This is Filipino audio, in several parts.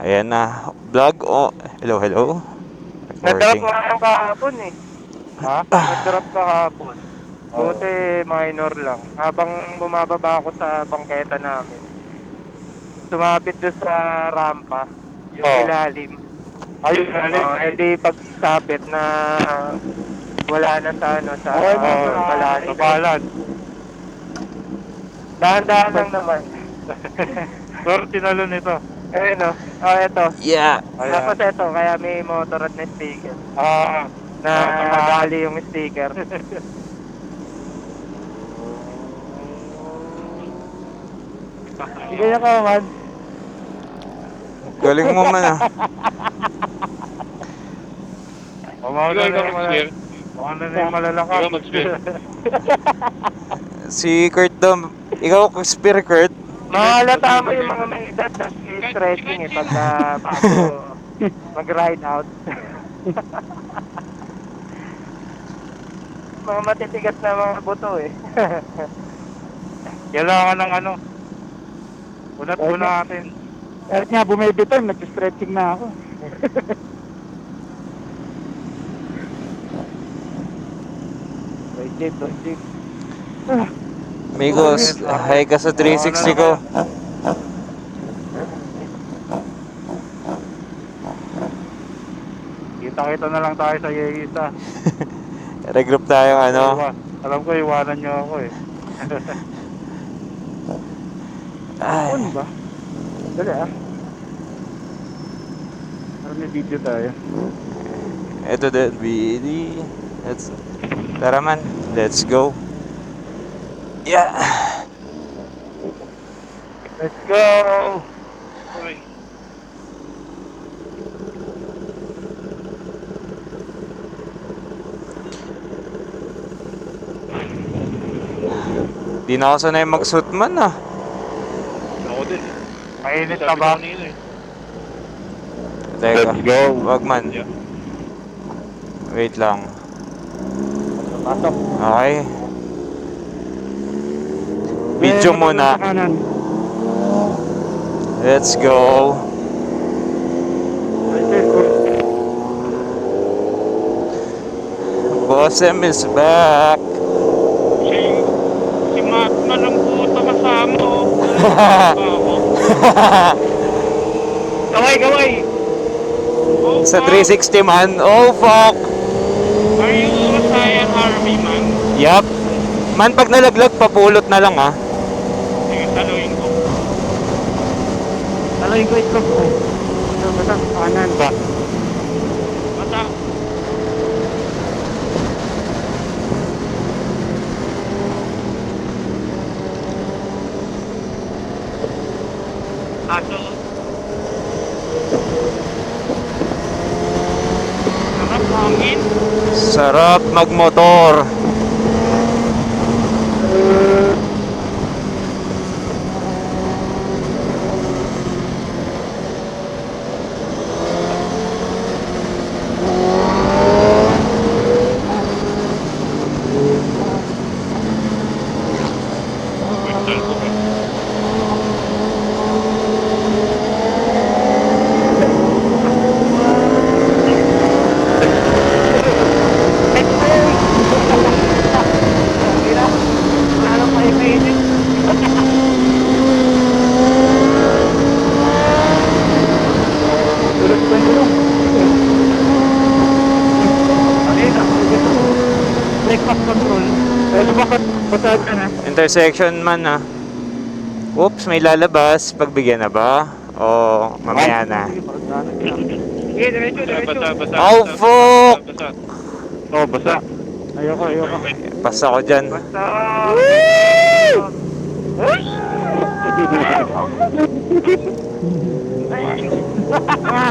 Ayan na. Vlog o... Hello, hello. Nag-drop Recording. nga ako kahapon eh. Ha? Nag-drop kahapon. Buti minor lang. Habang bumababa ako sa bangketa namin, sumabit doon sa rampa, yung Oo. ilalim. Ayun, galing. Edi pagsabit na wala na sa ano, sa Okay na, balay. kapalan. Dahan-dahan lang naman. Pero tinalo nito. Ayun no. Eto. Yeah. Tapos Ayan. eto, kaya may motor at na sticker. Ah, Na nakatamaan. bali yung sticker. Hindi kaya ka man. Galing mo man ah. Ikaw mag-sphere. Umano na yung malalakap. Ikaw mag-sphere. Si Kurt daw. Ikaw, Spear Kurt. Mahalata mo yung mga may edad na stretching eh pagka bago mag-ride out. Mga matitigas na mga buto eh. Kailangan ng ano. Unat-una natin. Kahit nga bumibitaw, nag-stretching na ako. Jeep. Amigos, hi ka sa 360 ko. Kita-kita na lang tayo sa Yeisa. Regroup tayo ano. Alam ko, iwanan nyo ako eh. Ay. Ano ba? Dali ah. Para may video tayo. Ito din, BD. Tara man, let's go. Yeah. Let's go! Di na ako sanay mag-suit man ah. Ako din. Mainit ka ba? Teka, Let's go. wag man. Yeah. Wait lang. Pasok. Okay. Video muna. Sa kanan. Let's go. Boss M is back. Si Matt na lang po ito kasama o. Gaway! Sa 360 man. Oh fuck. Are you Messiah Army man? Yup. Man, pag nalaglag, papulot na lang ah. Sige, saluhin ko. Talayin ko ito. Basta kanan ba? Bata. Aso. Sarap hangin. Sarap magmotor. Ano pa i-mainit? Tulad ko yung breakfast control. Pero bakit patag ka na? Intersection man ah. Oops, may lalabas. Pagbigyan na ba? O mamaya na? Sige, diretso. Oh fuck! Oh, basa. Ayoko. Pas ako dyan. Basta...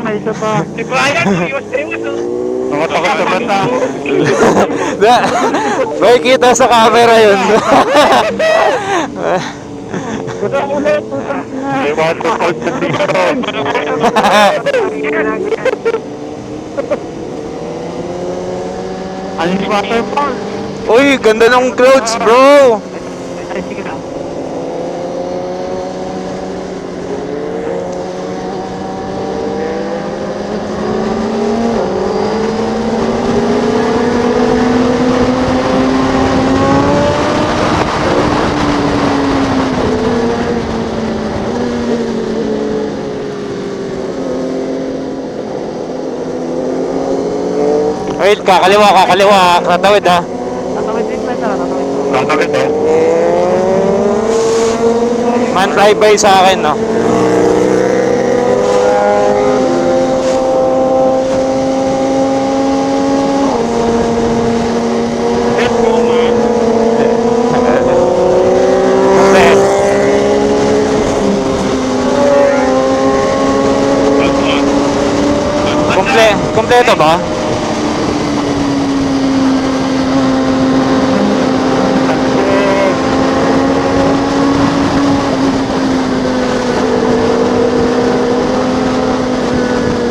May isa pa. Si Brian, iwas. Nakatakot sa bata. May kita sa camera yun. May waterfall sa dito. Alin yung waterfall? Uy, ganda ng clouds bro. Ay, sige na. Wait, kakaliwa. Tatawid ha. Tatawid din ba ito? Tatawid. Tatawid eh. Man flyby sa akin, no? Let's go, man. Kompleto ba?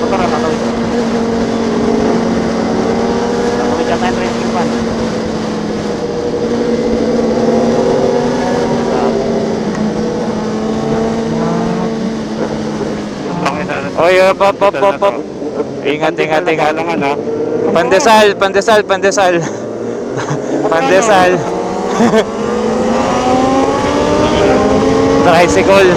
Motor, tatawid. Tatawid yata yung racing van. Oy, pop. Ingat. Kailangan ha. Pandesal. Pandesal. Tricycle.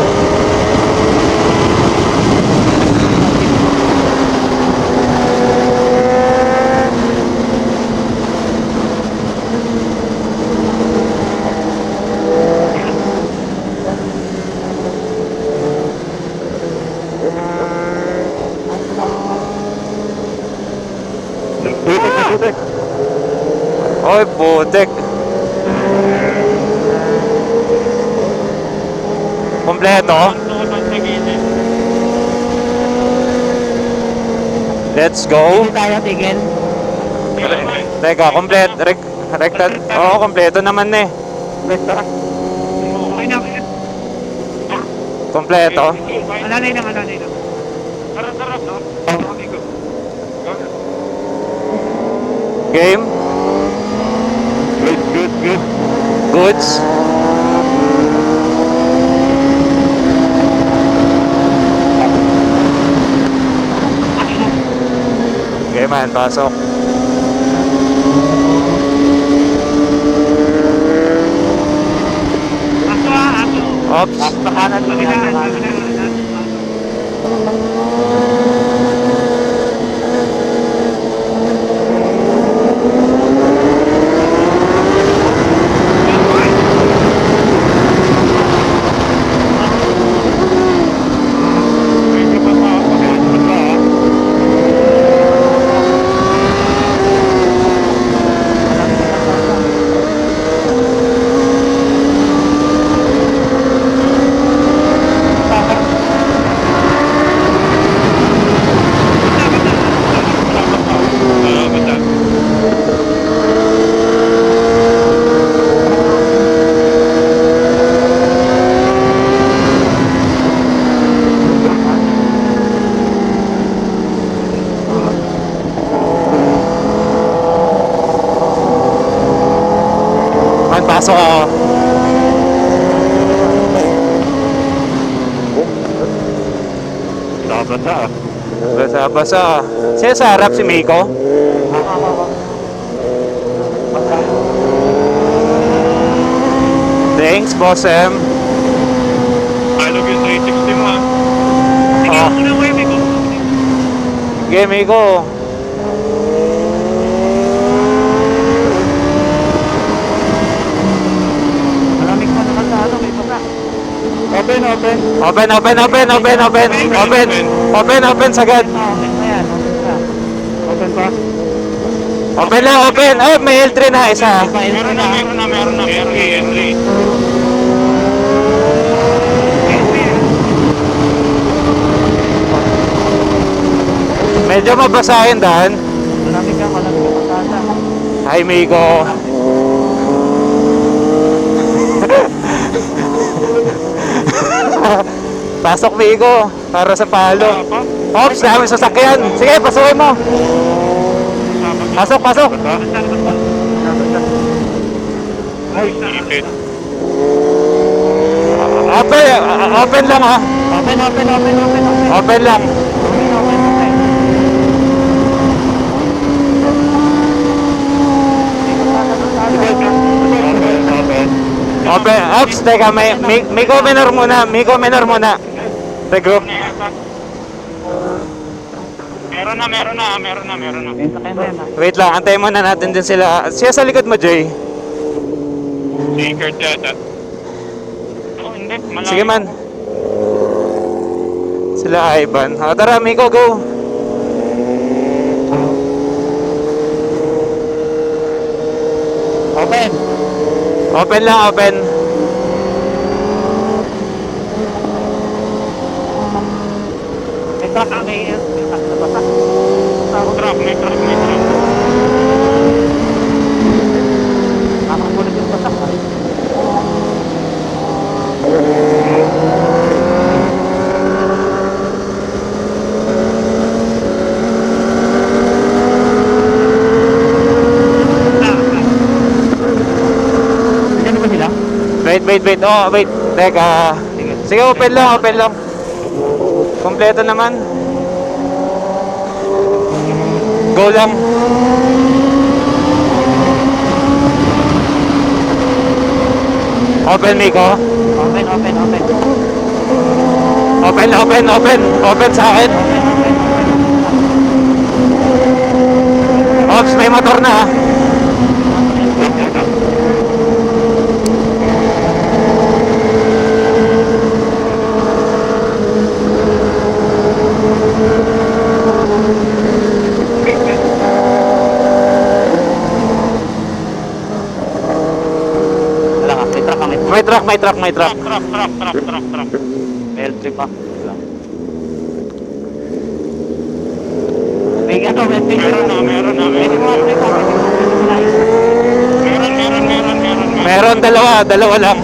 Butik. Oy, putek. Kompleto. Let's go. Hindi tayo tigil. Teka, rekta. Oo, kompleto naman eh. Basta. Kompleto. Alalay lang. Tara, no? Game. Good. Goods. Okay man, pasok. Ops. Kanan pa kanan. Medyo pa pa. Man, pasok ako. Basa. Sino sa harap, si Miko? Thanks, Boss M. I love you sa 360 mo ha. Oh. Sige, Miko. Malamig pa naman sa ano, may basa. Open sagad. Open pa yan. Open pa? Open. Oh, may L3 na isa. Meron na. Henry. Medyo mabasahin daan. Malamig ka pasada. Hi, Miko. Pasok, Miko. Para sa palo. Ops, daming sasakyan. Sige, pasukin mo. Pasok. Ay, ipit. Open lang ha. Open. Open lang. Open. Ops, teka, may minor muna. Regroup. Meron na. May sakyan na yan ha. Wait lang, antayin muna natin din sila. Siya sa likod mo, Jay. Si Kurt yata. Oh, hindi. Malayo. Sige man. Sila Ivan. O, tara, Miko, go. Open. Open lang, open. May truck ha. May truck na basa. May truck. Nakakulit yung basa. Ano ba sila? Wait. Oh, wait. Teka. Sige, open lang. Kompleto naman. Go lang. Open, Miko. Open. Open sa akin. Ops, may motor na. Wala ka. May truck. May truck. Truck. May L3 pa. May ano, may Meron na. Meron, dalawa lang.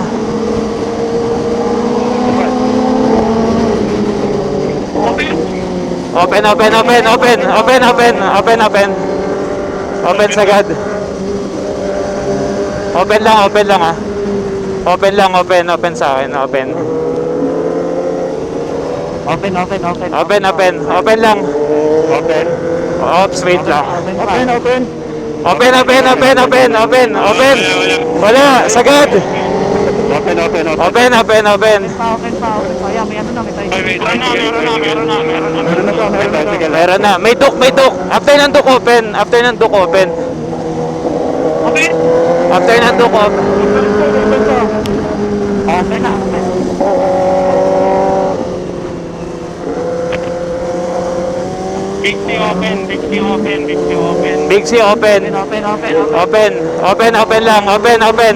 Open sagad. Open lang ah. Open sa akin, open. Open Open lang. Open. Ops, wait lang. Open. Open. Wala, sagad. Open. Open. Open pa. Ayan, may ano na, may tayo. Meron na. Meron na. May duk. After ng duk, open. Open. Open na. Big C open. Big C, open. Open lang. Open.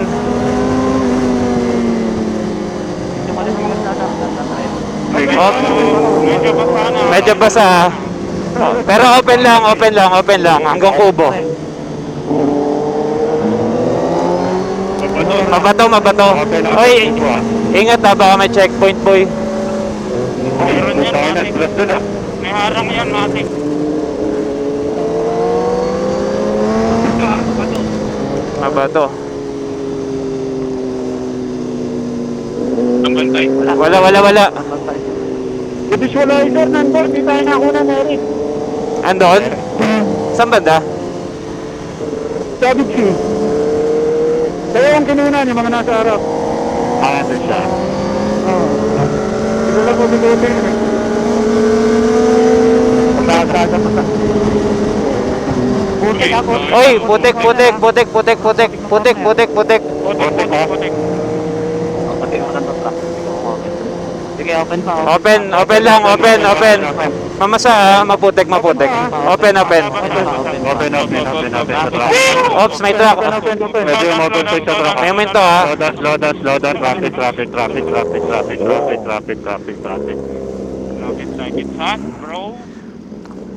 Medyo basa. Pero open lang. Hanggang kubo. Mabato. Oy, ingat ha, baka may checkpoint, boy. Meron yan, Matik. May harang yan, Matik. Mabato. Ang bantay. Wala. Visualizer nandun, di tayo nakuna na rin. Andon? Saan banda? Sabi ko. Kaya yung kinunan, yung mga nasa harap. Ando siya. Oo. Siguro ko bigote yun eh. Pagkakasada pa sa. Putik ako. Oy, putik. Putik. Pati ako ng truck. Sige, open pa. Open lang. Mamasa ha, maputik. Open. Ops, may truck. Medyo motor sa truck. May momento ha. Loadan. Traffic. Ha, bro?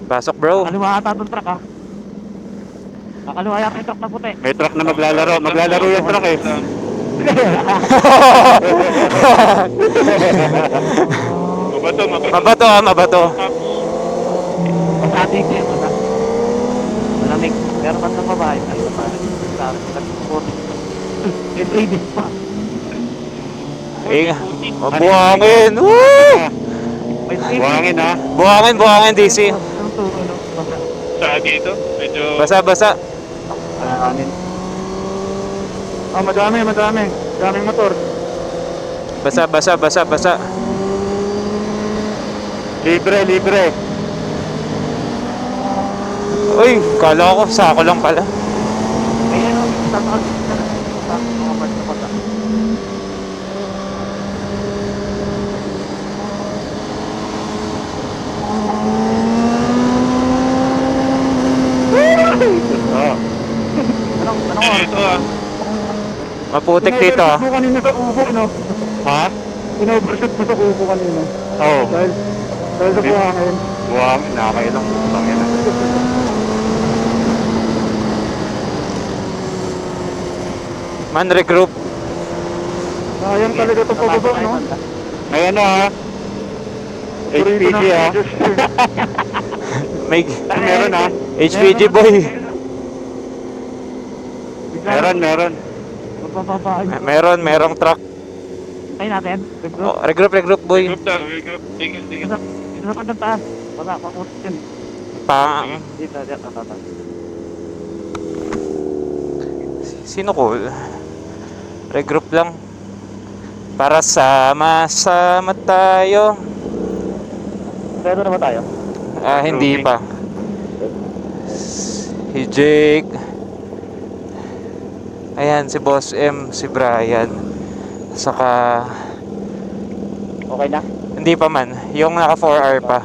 Pasok, bro. Kakaliwa ata itong truck ha. Kakaliwa yata yung truck na puti. May truck na maglalaro yung truck eh. Mabato. Masati ko yung mata. Malamig. Pero ba't ng babae? Ay, parang nag-support. May ladies pa. Buhangin. Woo! May Buhangin ha. Buhangin, DC. Sa dito, medyo... Basa. Anin. Ah, madami. Daming motor. Basa. Libre. Uy, kala ko sako lang pala. May ano, tatawag na sa mga part na pata. Oo. Anong Eh, oras? ito ah. Maputik dito ah. Mo kanina sa ubo, no? Ha? Pinovershoot mo sa ubo kanina. Oo. Dahil sa buhangin. Buhangin, nakakailang putang yan. Man, regroup. Sayang talaga ito pababa, no? May ano ha? HPG ha? May Meron ha? HPG boy. Meron. Merong truck. Ay natin. Oh, regroup boy. Group na, group. Tingin. Dito sa kandang taas. Wala, pakutin yun. Pang Dito. sino ko? Regroup lang. Para sama-sama tayo. Pero na ba tayo? Ah, hindi pa. Si Jake. Ayan, si Boss M, si Brian. Saka Okay na? hindi pa man. Yung naka 4R pa.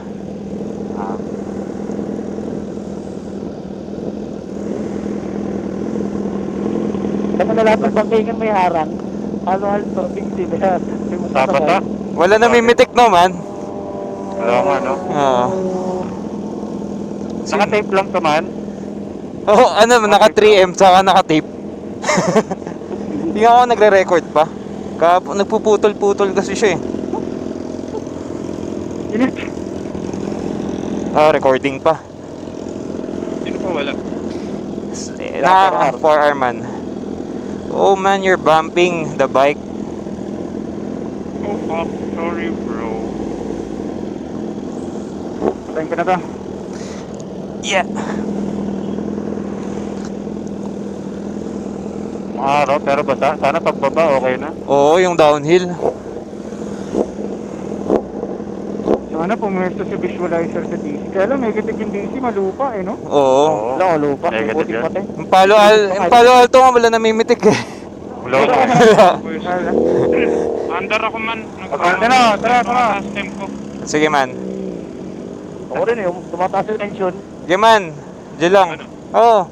Ah. Kasi na lahat ng bangkingan may harang. Halo-halo, big deal yan. Dapat ha? Wala namimitik no man. Wala nga no? Oo. Naka-tape lang to man. Oh, ano, naka 3M saka naka tape. Hindi nga ako nagre-record pa. Nagpuputol-putol kasi siya eh. Ah, recording pa. Sino pa wala? Naka 4R man. Oh man, you're bumping the bike. Oh fuck, sorry bro. Thank you na to. Yeah. Araw, pero basta. Sana pagbaba, okay na. Oo, yung downhill. Sana pumesto si visualizer sa DC. Kaya lang, negative yung DC, malupa eh, no? Oo. Wala, lupa. Negative Putik yan. pati. Yung Palo Alto nga wala namimitik eh. Wala ko. Under ako man. Tara. System ko. Sige man. Ako rin eh, tumataas yung tension. Sige man. Diyan lang. Oo.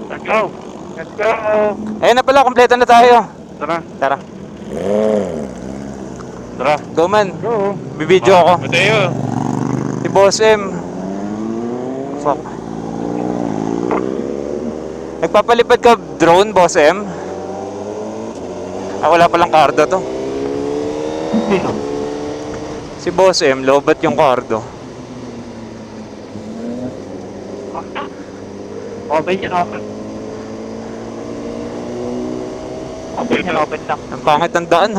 Let's go. Let's go! Ayun na pala, kompleto na tayo. Tara. Tara. Tara. Go man. Go! Bibidyo ako. Mateo. Si Boss M. Fuck. Nagpapalipad ka drone, Boss M? Ah, wala palang cardo to. Si Boss M, lobat yung cardo. Open yan, open. Open yan, open lang. Ang pangit ang daan.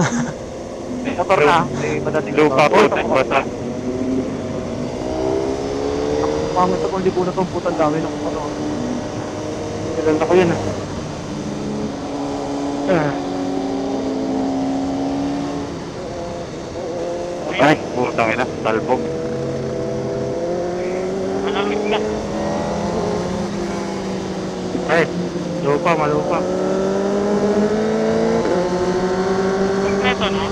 May motor na. May madating Lupa motor. po, basta. Pangit ako, hindi ko na itong putang dami ng ano. Kilala ko yun ah. Ay, putang ina. Talbog. Malamig na. Ay, malupa. Kompleto, no?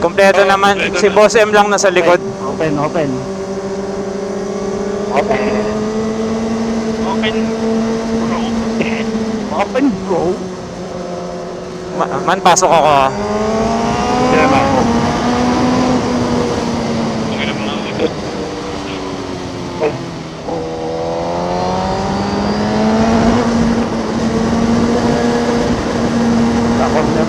Kompleto naman. Si Boss M lang nasa likod. Open. Open. Open, bro. Man, pasok ako ah. Kaya na. Tingnan mo ng likod. Takot na.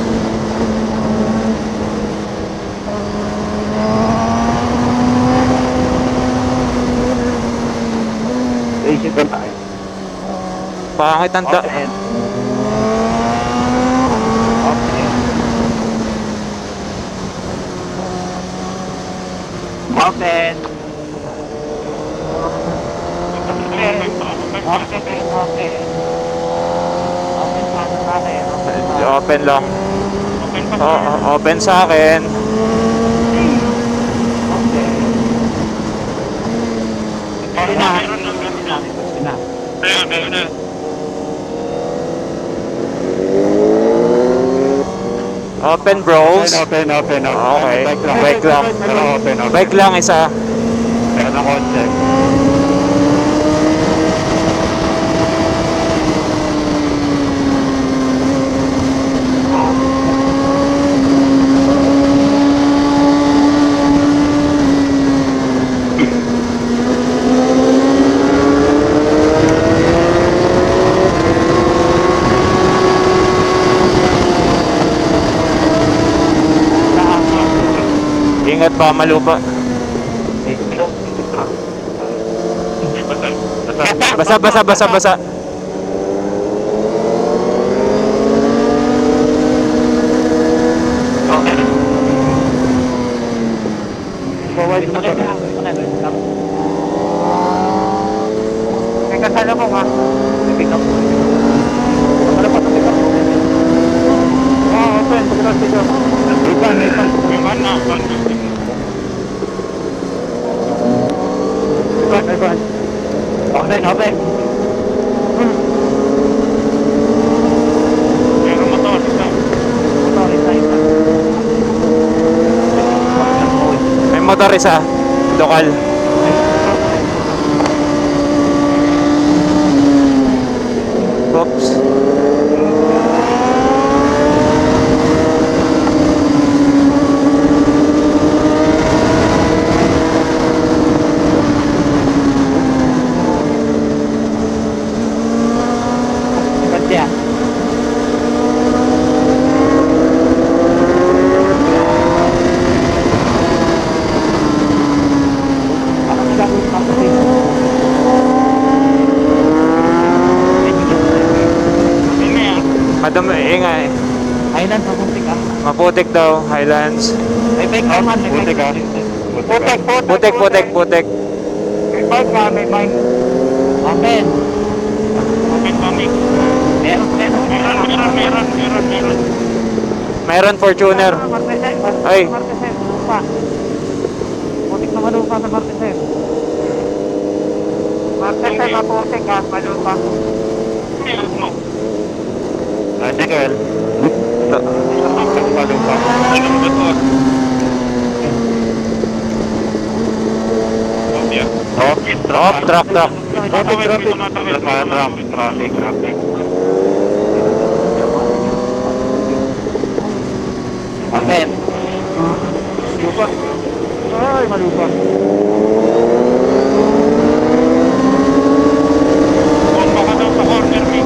Isip ba tayo? Pangit ang daan. Open. Open. Open. Open. Open sana sa akin. Open lang. Open pa Open sa akin. Open na. Meron lang ganun. Na. Ayun na. Open bros. Open. Okay. Bike lang. Bike lang. Pero open. Bike lang isa. Meron ng konti. Ingat pa, malupa. Basa. Forward mo na. May kasala mo nga. Pick up. Ano pa ito? Open. Pagkatapos dito. Yung van na. Open. Meron motor. Isa. Isa. May motor isa. Lokal. Oops. Ganda. Yun na yan. Madami, ingay. Island, mapuntik ah. Maputik daw, Highlands. May bike naman. Putik ah. Putik. May bike ka, may bike. Open. Open bombing. Meron. Meron. Mayroon Fortuner. Martesel. Ay. Martesel. Lupa. Putik na malupa sa Martesel. Martesel, maputik ka, malupa. Meron mo. Radical. Ta- Palupa. Anong motor? Obya. Off track. Traffic. Open. Lupa. Ay, malupa. Bomba ka daw sa corner, me.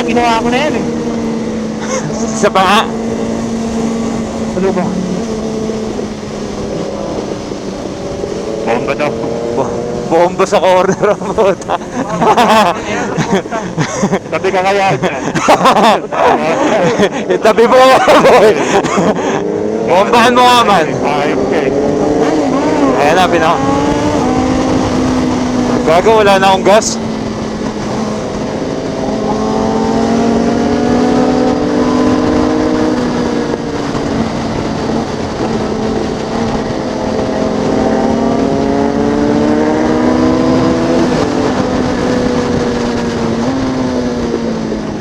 Ginawa ko na yan eh. Isa pa nga. Malupa. Bomba daw. Bomba sa corner ang puta. Sabi ka kaya dyan. Itabi mo nga, boy. Bombahan mo nga man. 5K. Ayan na, Gago, wala na akong gas.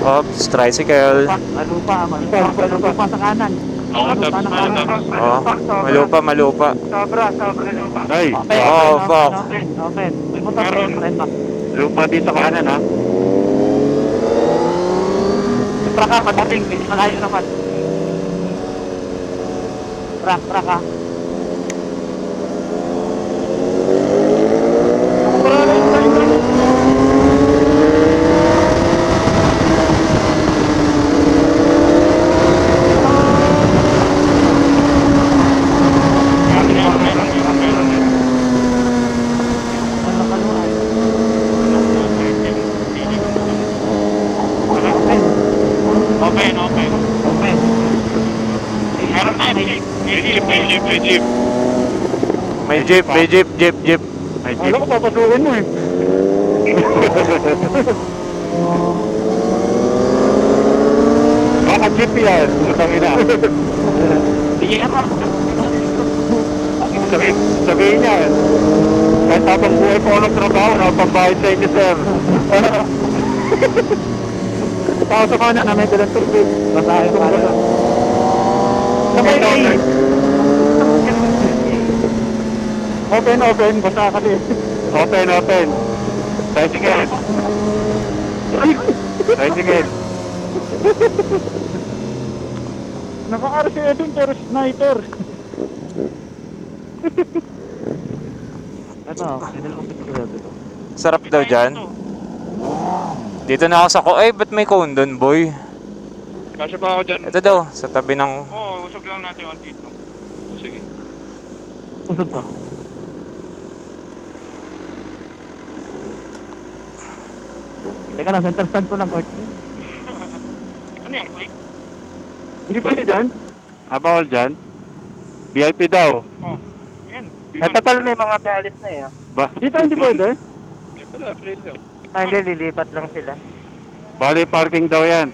Oops, tricycle. Malupa sa kanan. Oo, tapos tapos. Oh, malupa. Sobra lupa. Ay, Open. Oh, fuck. Open. May motor pa Meron. rin pa. lupa dito kanan ha. Pra ka, padating. May malayo naman. Pra ka. Ano kaluan? Open. Open. Meron na. May jeep. May jeep. Ay, Alam ko, papasukin mo eh. baka jeep yan. Utang ina. Sige ka pa. Sabihin niya. Kahit Habang buhay po ako ng trabaho, napambayad sa inyo, sir. Pasok ka na may dalang tubig. Basahin pa rin. Sabay Open, basta ka din. Open. Tricycle. Tricycle. Nakaka-RCA din pero sniper. Ano, sinilupit ko dito. Sarap daw dyan. Dito na ako sa ba't may cone doon, boy? Kasya pa ako dyan. Ito daw, sa tabi ng... Oo, usog lang natin yung dito. Sige. Usog pa. Teka lang, center stand ko lang, Court. Ano yan, quick? Hindi pwede dyan? Bawal dyan? VIP daw. Oh, yan. Ito pala may mga balis na eh. Dito hindi pwede? Wala, play daw. Hindi, lilipat lang sila. Bali parking daw yan.